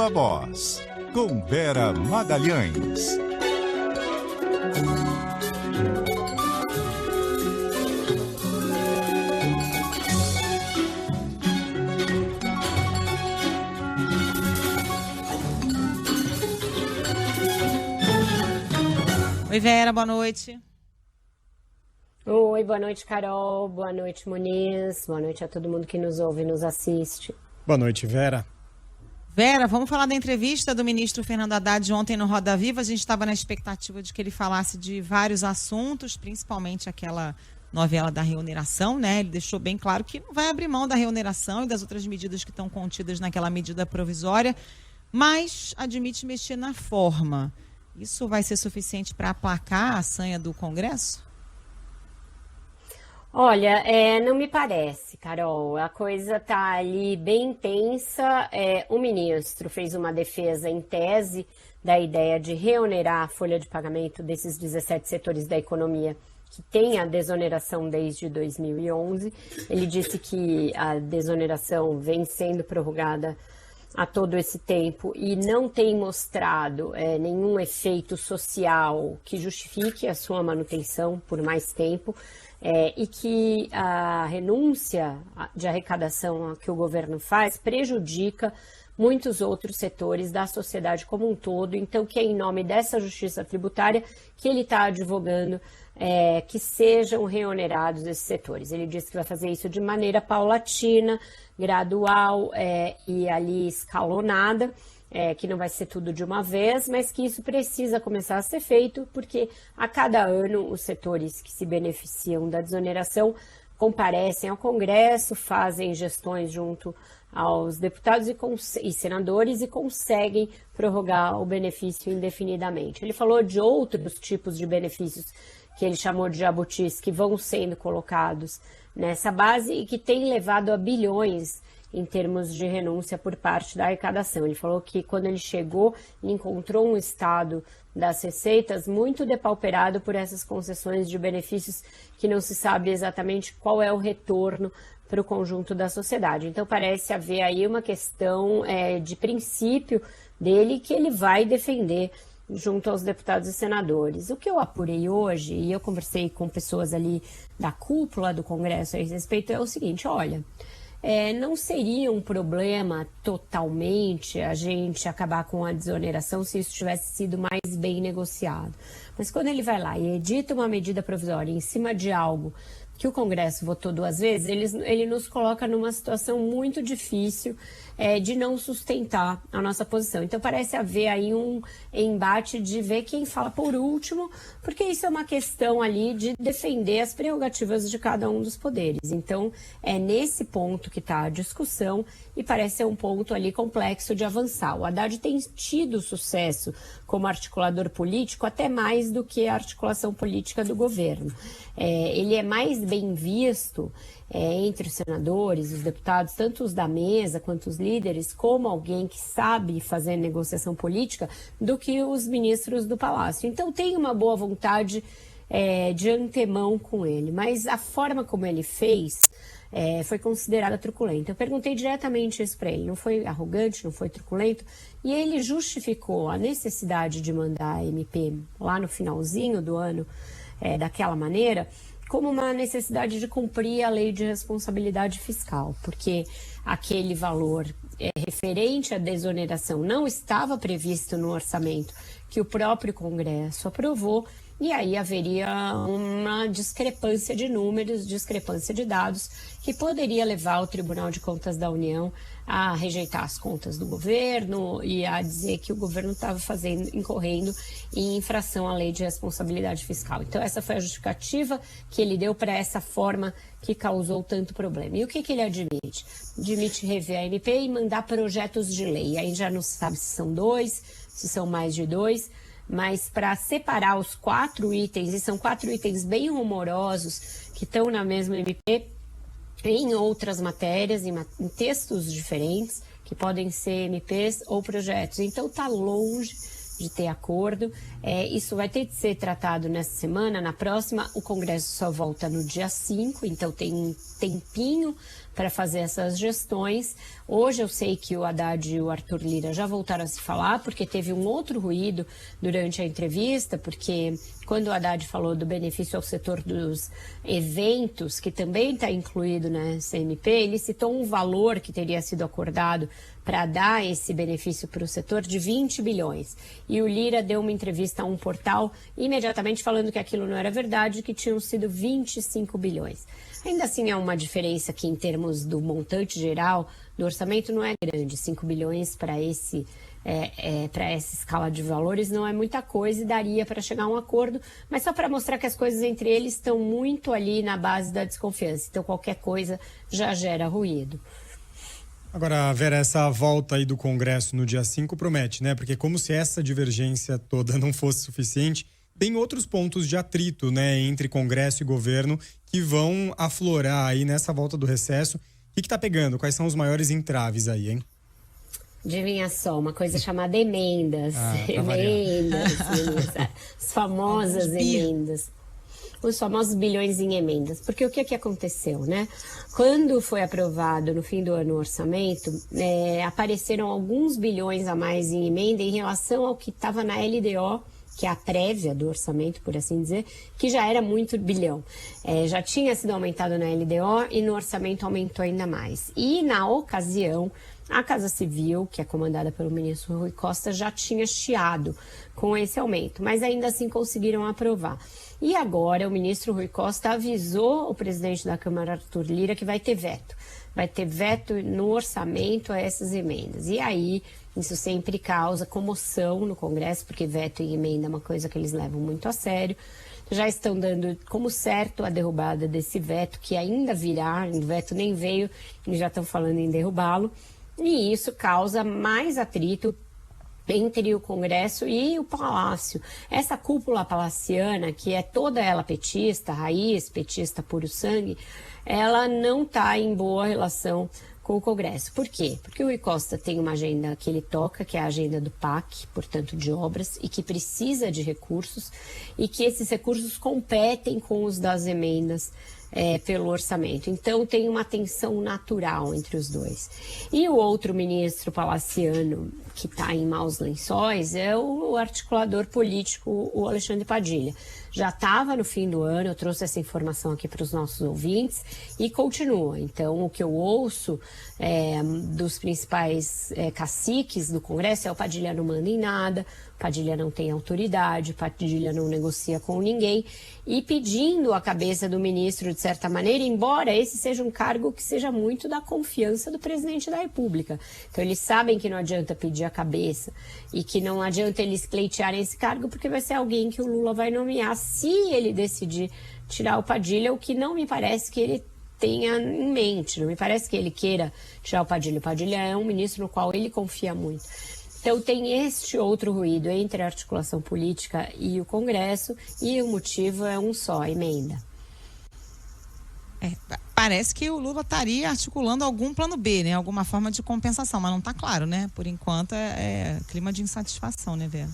Viva Voz, com Vera Magalhães. Oi, Vera, boa noite. Oi, boa noite, Carol. Boa noite, Muniz. Boa noite a todo mundo que nos ouve e nos assiste. Boa noite, Vera. Vera, vamos falar da entrevista do ministro Fernando Haddad ontem no Roda Viva. A gente estava na expectativa de que ele falasse de vários assuntos, principalmente aquela novela da reoneração, né? Ele deixou bem claro que não vai abrir mão da reoneração e das outras medidas que estão contidas naquela medida provisória, mas admite mexer na forma. Isso vai ser suficiente para aplacar a sanha do Congresso? Olha, não me parece, Carol. A coisa está ali bem intensa. O ministro fez uma defesa em tese da ideia de reonerar a folha de pagamento desses 17 setores da economia que tem a desoneração desde 2011. Ele disse que a desoneração vem sendo prorrogada a todo esse tempo e não tem mostrado nenhum efeito social que justifique a sua manutenção por mais tempo e que a renúncia de arrecadação que o governo faz prejudica muitos outros setores da sociedade como um todo. Então, que é em nome dessa justiça tributária que ele está advogando que sejam reonerados esses setores. Ele disse que vai fazer isso de maneira paulatina, gradual e ali escalonada, que não vai ser tudo de uma vez, mas que isso precisa começar a ser feito, porque a cada ano os setores que se beneficiam da desoneração comparecem ao Congresso, fazem gestões junto aos deputados e senadores e conseguem prorrogar o benefício indefinidamente. Ele falou de outros tipos de benefícios que ele chamou de jabutis, que vão sendo colocados nessa base e que tem levado a bilhões em termos de renúncia por parte da arrecadação. Ele falou que quando ele chegou, ele encontrou um estado das receitas muito depauperado por essas concessões de benefícios que não se sabe exatamente qual é o retorno para o conjunto da sociedade. Então parece haver aí uma questão de princípio dele que ele vai defender junto aos deputados e senadores. O que eu apurei hoje, e eu conversei com pessoas ali da cúpula do Congresso a esse respeito, é o seguinte: olha, não seria um problema totalmente a gente acabar com a desoneração se isso tivesse sido mais bem negociado. Mas quando ele vai lá e edita uma medida provisória em cima de algo que o Congresso votou 2 vezes, ele nos coloca numa situação muito difícil de não sustentar a nossa posição. Então parece haver aí um embate de ver quem fala por último, porque isso é uma questão ali de defender as prerrogativas de cada um dos poderes. Então é nesse ponto que está a discussão e parece ser um ponto ali complexo de avançar. O Haddad tem tido sucesso como articulador político até mais do que a articulação política do governo. Ele é mais bem visto entre os senadores, os deputados, tanto os da mesa quanto os líderes, como alguém que sabe fazer negociação política, do que os ministros do Palácio. Então tem uma boa vontade de antemão com ele, mas a forma como ele fez foi considerada truculenta. Eu perguntei diretamente isso para ele, não foi arrogante, não foi truculento, e ele justificou a necessidade de mandar a MP lá no finalzinho do ano daquela maneira, como uma necessidade de cumprir a lei de responsabilidade fiscal, porque aquele valor referente à desoneração não estava previsto no orçamento que o próprio Congresso aprovou, e aí haveria uma discrepância de números, discrepância de dados, que poderia levar o Tribunal de Contas da União a rejeitar as contas do governo e a dizer que o governo estava incorrendo em infração à lei de responsabilidade fiscal. Então essa foi a justificativa que ele deu para essa forma que causou tanto problema. E o que ele admite? Admite rever a MP e mandar projetos de lei. Aí já não se sabe se são 2, se são mais de 2, mas para separar os 4 itens, e são 4 itens bem rumorosos que estão na mesma MP, em outras matérias, em textos diferentes, que podem ser MPs ou projetos. Então está longe de ter acordo. Isso vai ter de ser tratado nessa semana. Na próxima, o Congresso só volta no dia 5, então tem um tempinho para fazer essas gestões. Hoje eu sei que o Haddad e o Arthur Lira já voltaram a se falar, porque teve um outro ruído durante a entrevista, porque quando o Haddad falou do benefício ao setor dos eventos, que também está incluído na CMP, ele citou um valor que teria sido acordado para dar esse benefício para o setor de 20 bilhões. E o Lira deu uma entrevista a um portal imediatamente falando que aquilo não era verdade, que tinham sido 25 bilhões. Ainda assim é uma diferença que em termos do montante geral do orçamento não é grande. 5 bilhões para para essa escala de valores não é muita coisa e daria para chegar a um acordo, mas só para mostrar que as coisas entre eles estão muito ali na base da desconfiança. Então qualquer coisa já gera ruído. Agora, Vera, essa volta aí do Congresso no dia 5 promete, né? Porque como se essa divergência toda não fosse suficiente, tem outros pontos de atrito, né, entre Congresso e governo que vão aflorar aí nessa volta do recesso. O que tá pegando? Quais são os maiores entraves aí, hein? Adivinha só, uma coisa chamada emendas. As famosas emendas. Os famosos bilhões em emendas. Porque o que aconteceu, né? Quando foi aprovado no fim do ano o orçamento, apareceram alguns bilhões a mais em emenda em relação ao que estava na LDO, que é a prévia do orçamento, por assim dizer, que já era muito bilhão. Já tinha sido aumentado na LDO e no orçamento aumentou ainda mais. E, na ocasião, a Casa Civil, que é comandada pelo ministro Rui Costa, já tinha chiado com esse aumento, mas ainda assim conseguiram aprovar. E agora o ministro Rui Costa avisou o presidente da Câmara, Arthur Lira, que vai ter veto. Vai ter veto no orçamento a essas emendas. E aí, isso sempre causa comoção no Congresso, porque veto e emenda é uma coisa que eles levam muito a sério. Já estão dando como certo a derrubada desse veto, que ainda virá, o veto nem veio, e já estão falando em derrubá-lo. E isso causa mais atrito entre o Congresso e o Palácio. Essa cúpula palaciana, que é toda ela petista, raiz, petista puro sangue, ela não está em boa relação com o Congresso. Por quê? Porque o Rui Costa tem uma agenda que ele toca, que é a agenda do PAC, portanto de obras, e que precisa de recursos, e que esses recursos competem com os das emendas pelo orçamento. Então tem uma tensão natural entre os dois. E o outro ministro palaciano que está em maus lençóis é o articulador político, o Alexandre Padilha. Já estava no fim do ano, eu trouxe essa informação aqui para os nossos ouvintes e continua. Então, o que eu ouço dos principais caciques do Congresso é o Padilha não manda em nada, Padilha não tem autoridade, Padilha não negocia com ninguém e pedindo a cabeça do ministro, de certa maneira, embora esse seja um cargo que seja muito da confiança do presidente da República. Então, eles sabem que não adianta pedir a cabeça e que não adianta eles pleitearem esse cargo porque vai ser alguém que o Lula vai nomear se ele decidir tirar o Padilha, o que não me parece que ele tenha em mente, não me parece que ele queira tirar o Padilha. O Padilha é um ministro no qual ele confia muito. Então tem este outro ruído entre a articulação política e o Congresso e o motivo é um só, a emenda. Parece que o Lula estaria articulando algum plano B, né? Alguma forma de compensação, mas não está claro, né? Por enquanto é clima de insatisfação, né, Vera?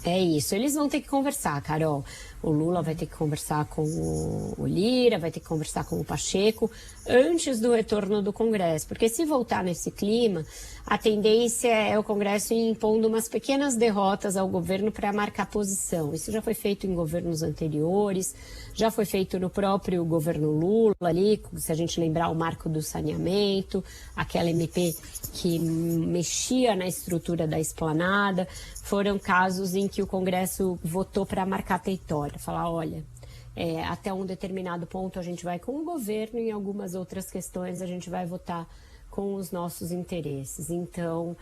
É isso, eles vão ter que conversar, Carol. O Lula vai ter que conversar com o Lira, vai ter que conversar com o Pacheco antes do retorno do Congresso. Porque se voltar nesse clima, a tendência é o Congresso ir impondo umas pequenas derrotas ao governo para marcar posição. Isso já foi feito em governos anteriores, já foi feito no próprio governo Lula ali, se a gente lembrar o marco do saneamento, aquela MP que mexia na estrutura da esplanada. Foram casos em que o Congresso votou para marcar território, falar, olha, até um determinado ponto a gente vai com o governo e em algumas outras questões a gente vai votar com os nossos interesses. Então,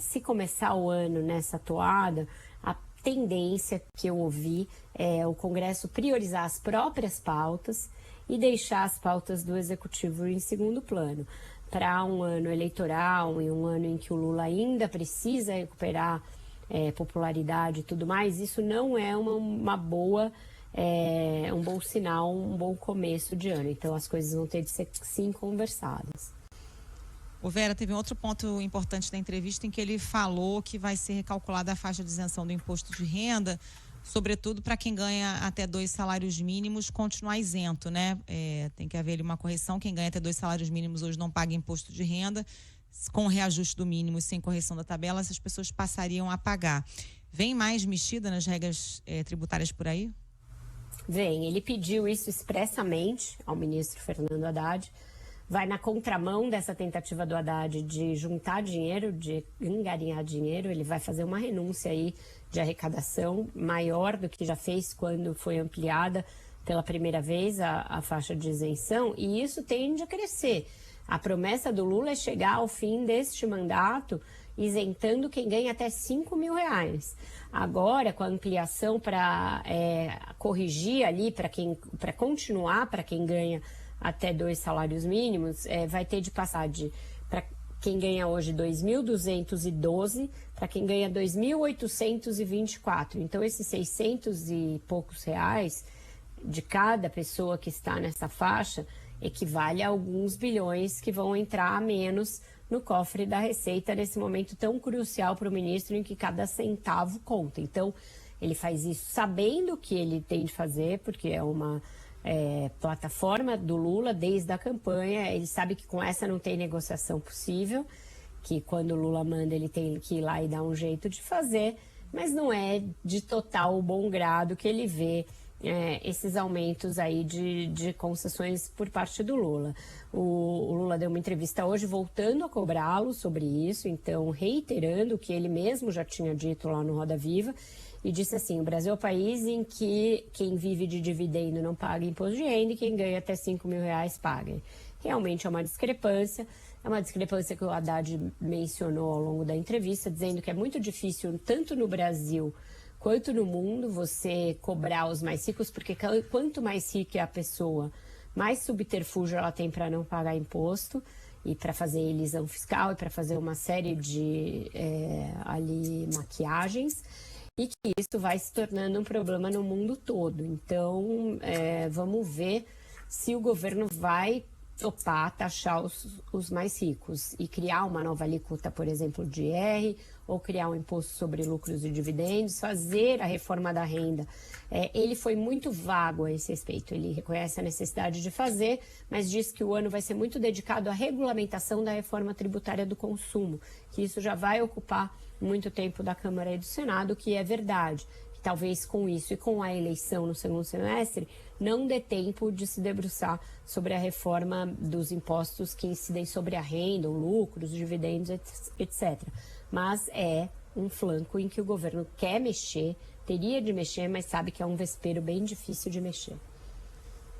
se começar o ano nessa toada, a tendência que eu ouvi é o Congresso priorizar as próprias pautas e deixar as pautas do Executivo em segundo plano. Para um ano eleitoral e um ano em que o Lula ainda precisa recuperar popularidade e tudo mais, isso não é uma boa, um bom sinal, um bom começo de ano. Então as coisas vão ter de ser sim conversadas. O Vera, teve um outro ponto importante da entrevista em que ele falou que vai ser recalculada a faixa de isenção do imposto de renda sobretudo para quem ganha até 2 salários mínimos, continuar isento, né? Tem que haver ali uma correção. Quem ganha até 2 salários mínimos hoje não paga imposto de renda. Com o reajuste do mínimo e sem correção da tabela, essas pessoas passariam a pagar. Vem mais mexida nas regras tributárias por aí? Vem, ele pediu isso expressamente ao ministro Fernando Haddad. Vai na contramão dessa tentativa do Haddad de juntar dinheiro, de engarinhar dinheiro. Ele vai fazer uma renúncia aí de arrecadação maior do que já fez quando foi ampliada pela primeira vez a faixa de isenção, e isso tende a crescer. A promessa do Lula é chegar ao fim deste mandato isentando quem ganha até R$5 mil. Agora, com a ampliação para corrigir ali, para continuar, para quem ganha até 2 salários mínimos, vai ter de passar para quem ganha hoje 2.212 para quem ganha 2.824. Então, esses 600 e poucos reais de cada pessoa que está nessa faixa equivale a alguns bilhões que vão entrar a menos no cofre da Receita nesse momento tão crucial para o ministro, em que cada centavo conta. Então, ele faz isso sabendo o que ele tem de fazer, porque é uma plataforma do Lula desde a campanha. Ele sabe que com essa não tem negociação possível, que quando o Lula manda ele tem que ir lá e dar um jeito de fazer, mas não é de total bom grado que ele vê esses aumentos aí de concessões por parte do Lula. O Lula deu uma entrevista hoje voltando a cobrá-lo sobre isso, então reiterando o que ele mesmo já tinha dito lá no Roda Viva, e disse assim: o Brasil é o país em que quem vive de dividendo não paga imposto de renda e quem ganha até R$5 mil paga. Realmente é uma discrepância que o Haddad mencionou ao longo da entrevista, dizendo que é muito difícil, tanto no Brasil quanto no mundo, você cobrar os mais ricos, porque quanto mais rica é a pessoa, mais subterfúgio ela tem para não pagar imposto e para fazer elisão fiscal e para fazer uma série de maquiagens, e que isso vai se tornando um problema no mundo todo. Então, vamos ver se o governo vai topar taxar os mais ricos e criar uma nova alíquota, por exemplo, de IR, ou criar um imposto sobre lucros e dividendos, fazer a reforma da renda. Ele foi muito vago a esse respeito. Ele reconhece a necessidade de fazer, mas diz que o ano vai ser muito dedicado à regulamentação da reforma tributária do consumo, que isso já vai ocupar muito tempo da Câmara e do Senado, que é verdade. Que talvez com isso e com a eleição no segundo semestre não dê tempo de se debruçar sobre a reforma dos impostos que incidem sobre a renda, o lucro, os dividendos, etc. Mas é um flanco em que o governo quer mexer, teria de mexer, mas sabe que é um vespeiro bem difícil de mexer.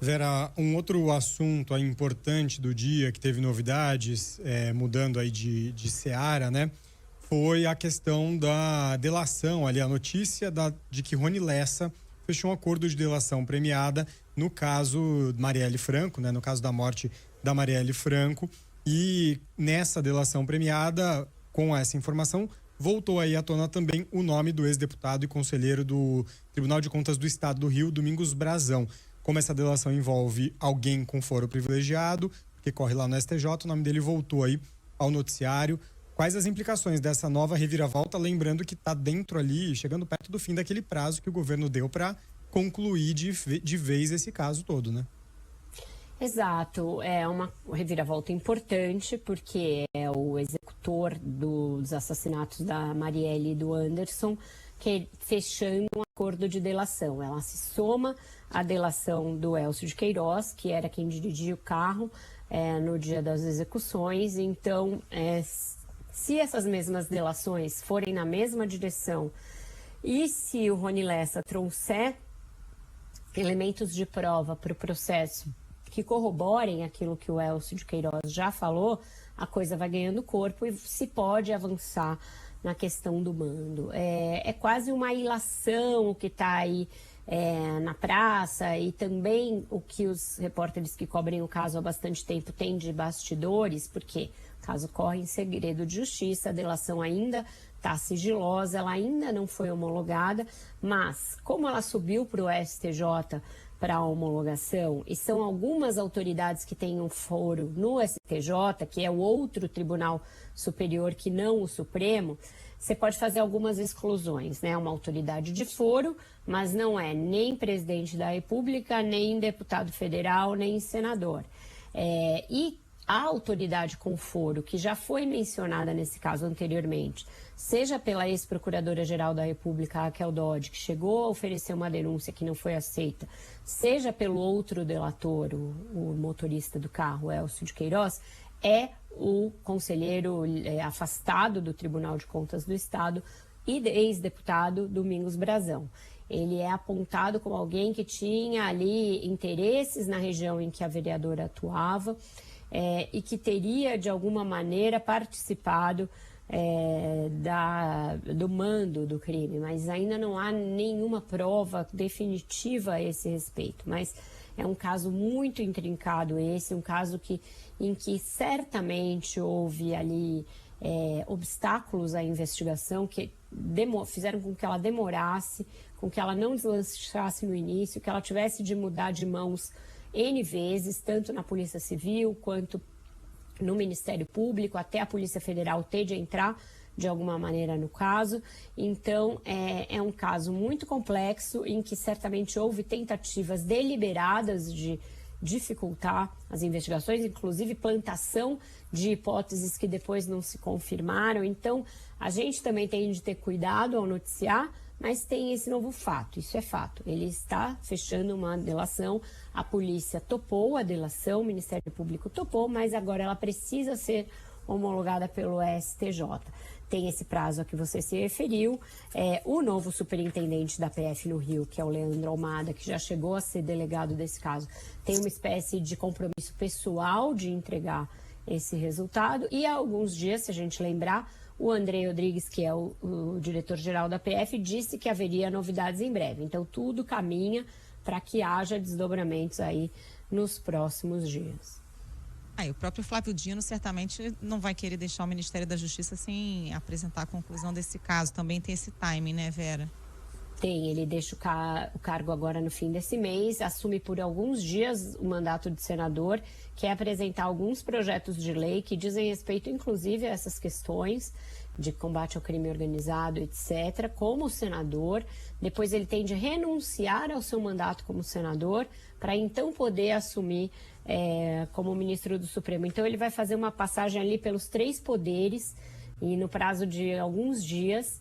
Vera, um outro assunto aí importante do dia que teve novidades, mudando aí de seara, né? Foi a questão da delação, ali a notícia de que Rony Lessa fechou um acordo de delação premiada no caso Marielle Franco, né? No caso da morte da Marielle Franco. E nessa delação premiada, com essa informação, voltou aí à tona também o nome do ex-deputado e conselheiro do Tribunal de Contas do Estado do Rio, Domingos Brazão. Como essa delação envolve alguém com foro privilegiado, que corre lá no STJ, o nome dele voltou aí ao noticiário. Quais as implicações dessa nova reviravolta? Lembrando que está dentro ali, chegando perto do fim daquele prazo que o governo deu para concluir de vez esse caso todo, né? Exato, é uma reviravolta importante, porque é o executor dos assassinatos da Marielle e do Anderson que fechando um acordo de delação. Ela se soma à delação do Elcio de Queiroz, que era quem dirigia o carro no dia das execuções. Então, se essas mesmas delações forem na mesma direção e se o Rony Lessa trouxer elementos de prova para o processo que corroborem aquilo que o Elcio de Queiroz já falou, a coisa vai ganhando corpo e se pode avançar na questão do mando. É quase uma ilação o que está aí na praça, e também o que os repórteres que cobrem o caso há bastante tempo têm de bastidores, porque o caso corre em segredo de justiça, a delação ainda está sigilosa, ela ainda não foi homologada, mas como ela subiu para o STJ para a homologação, e são algumas autoridades que têm um foro no STJ, que é o outro tribunal superior que não o Supremo, você pode fazer algumas exclusões, né? Uma autoridade de foro, mas não é nem presidente da República, nem deputado federal, nem senador. E a autoridade com foro, que já foi mencionada nesse caso anteriormente, seja pela ex-procuradora-geral da República, Raquel Dodge, que chegou a oferecer uma denúncia que não foi aceita, seja pelo outro delator, o motorista do carro, Elcio de Queiroz, é o conselheiro afastado do Tribunal de Contas do Estado e ex-deputado Domingos Brazão. Ele é apontado como alguém que tinha ali interesses na região em que a vereadora atuava e que teria, de alguma maneira, participado do mando do crime, mas ainda não há nenhuma prova definitiva a esse respeito. Mas é um caso muito intrincado esse, um caso em que certamente houve ali obstáculos à investigação que fizeram com que ela demorasse, com que ela não deslanchasse no início, que ela tivesse de mudar de mãos N vezes, tanto na Polícia Civil quanto no Ministério Público, até a Polícia Federal ter de entrar de alguma maneira no caso. Então, é um caso muito complexo em que certamente houve tentativas deliberadas de dificultar as investigações, inclusive plantação de hipóteses que depois não se confirmaram. Então, a gente também tem de ter cuidado ao noticiar, mas tem esse novo fato, isso é fato. Ele está fechando uma delação, a polícia topou a delação, o Ministério Público topou, mas agora ela precisa ser homologada pelo STJ. Tem esse prazo a que você se referiu. O novo superintendente da PF no Rio, que é o Leandro Almada, que já chegou a ser delegado desse caso, tem uma espécie de compromisso pessoal de entregar esse resultado. E há alguns dias, se a gente lembrar, o André Rodrigues, que é o diretor-geral da PF, disse que haveria novidades em breve. Então, tudo caminha para que haja desdobramentos aí nos próximos dias. O próprio Flávio Dino certamente não vai querer deixar o Ministério da Justiça sem apresentar a conclusão desse caso. Também tem esse timing, né, Vera? Tem, ele deixa o cargo agora no fim desse mês, assume por alguns dias o mandato de senador, que é apresentar alguns projetos de lei que dizem respeito, inclusive, a essas questões de combate ao crime organizado, etc., como senador. Depois ele tem de renunciar ao seu mandato como senador para então poder assumir como ministro do Supremo. Então ele vai fazer uma passagem ali pelos 3 poderes e no prazo de alguns dias,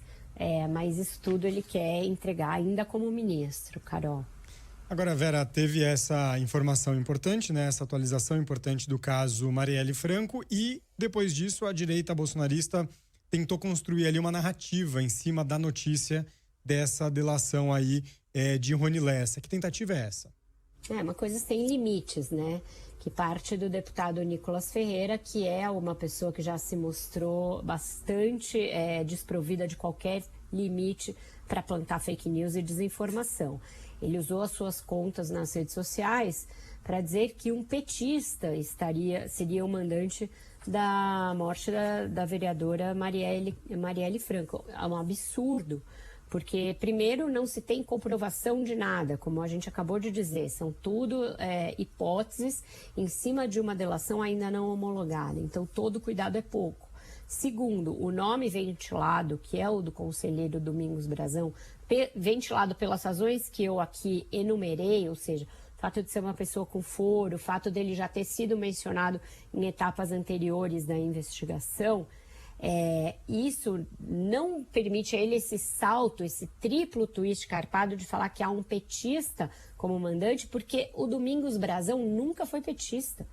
mas isso tudo ele quer entregar ainda como ministro, Carol. Agora, Vera, teve essa informação importante, né? Essa atualização importante do caso Marielle Franco e depois disso a direita bolsonarista tentou construir ali uma narrativa em cima da notícia dessa delação aí de Rony Lessa. Que tentativa é essa? Uma coisa sem limites, né? Que parte do deputado Nicolas Ferreira, que é uma pessoa que já se mostrou bastante desprovida de qualquer limite para plantar fake news e desinformação. Ele usou as suas contas nas redes sociais para dizer que um petista seria o mandante da morte da vereadora Marielle Franco. É um absurdo. Porque, primeiro, não se tem comprovação de nada, como a gente acabou de dizer. São tudo hipóteses em cima de uma delação ainda não homologada. Então, todo cuidado é pouco. Segundo, o nome ventilado, que é o do conselheiro Domingos Brazão, ventilado pelas razões que eu aqui enumerei, ou seja, o fato de ser uma pessoa com foro, o fato dele já ter sido mencionado em etapas anteriores da investigação, isso não permite a ele esse salto, esse triplo twist carpado de falar que há um petista como mandante, porque o Domingos Brazão nunca foi petista.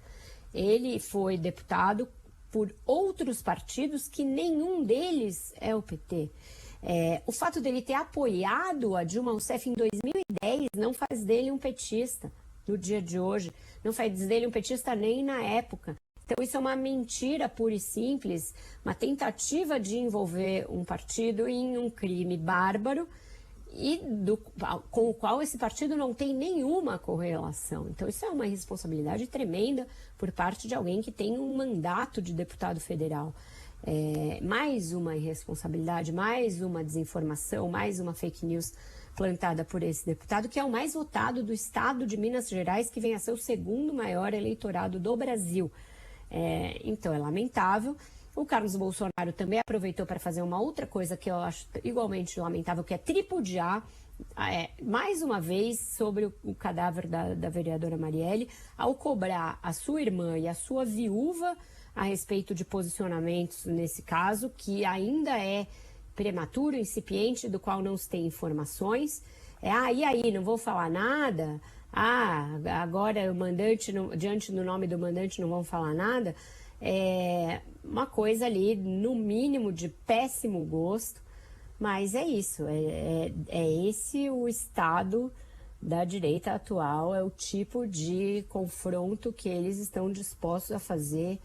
Ele foi deputado por outros partidos que nenhum deles é o PT. O fato dele ter apoiado a Dilma Rousseff em 2010 não faz dele um petista no dia de hoje, não faz dele um petista nem na época. Então, isso é uma mentira pura e simples, uma tentativa de envolver um partido em um crime bárbaro e com o qual esse partido não tem nenhuma correlação. Então, isso é uma responsabilidade tremenda por parte de alguém que tem um mandato de deputado federal. Mais uma irresponsabilidade, mais uma desinformação, mais uma fake news plantada por esse deputado, que é o mais votado do estado de Minas Gerais, que vem a ser o segundo maior eleitorado do Brasil. Então é lamentável. O Carlos Bolsonaro também aproveitou para fazer uma outra coisa que eu acho igualmente lamentável, que é tripudiar mais uma vez sobre o cadáver da vereadora Marielle, ao cobrar a sua irmã e a sua viúva a respeito de posicionamentos nesse caso, que ainda é prematuro, incipiente, do qual não se tem informações. E aí, não vou falar nada? Agora o mandante, diante do nome do mandante, não vão falar nada? É uma coisa ali, no mínimo, de péssimo gosto, mas é isso, é esse o estado da direita atual, é o tipo de confronto que eles estão dispostos a fazer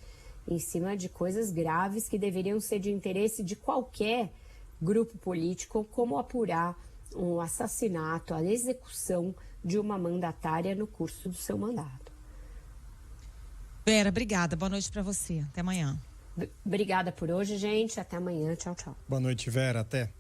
em cima de coisas graves que deveriam ser de interesse de qualquer grupo político, como apurar um assassinato, a execução de uma mandatária no curso do seu mandato. Vera, obrigada. Boa noite para você. Até amanhã. Obrigada por hoje, gente. Até amanhã. Tchau, tchau. Boa noite, Vera. Até.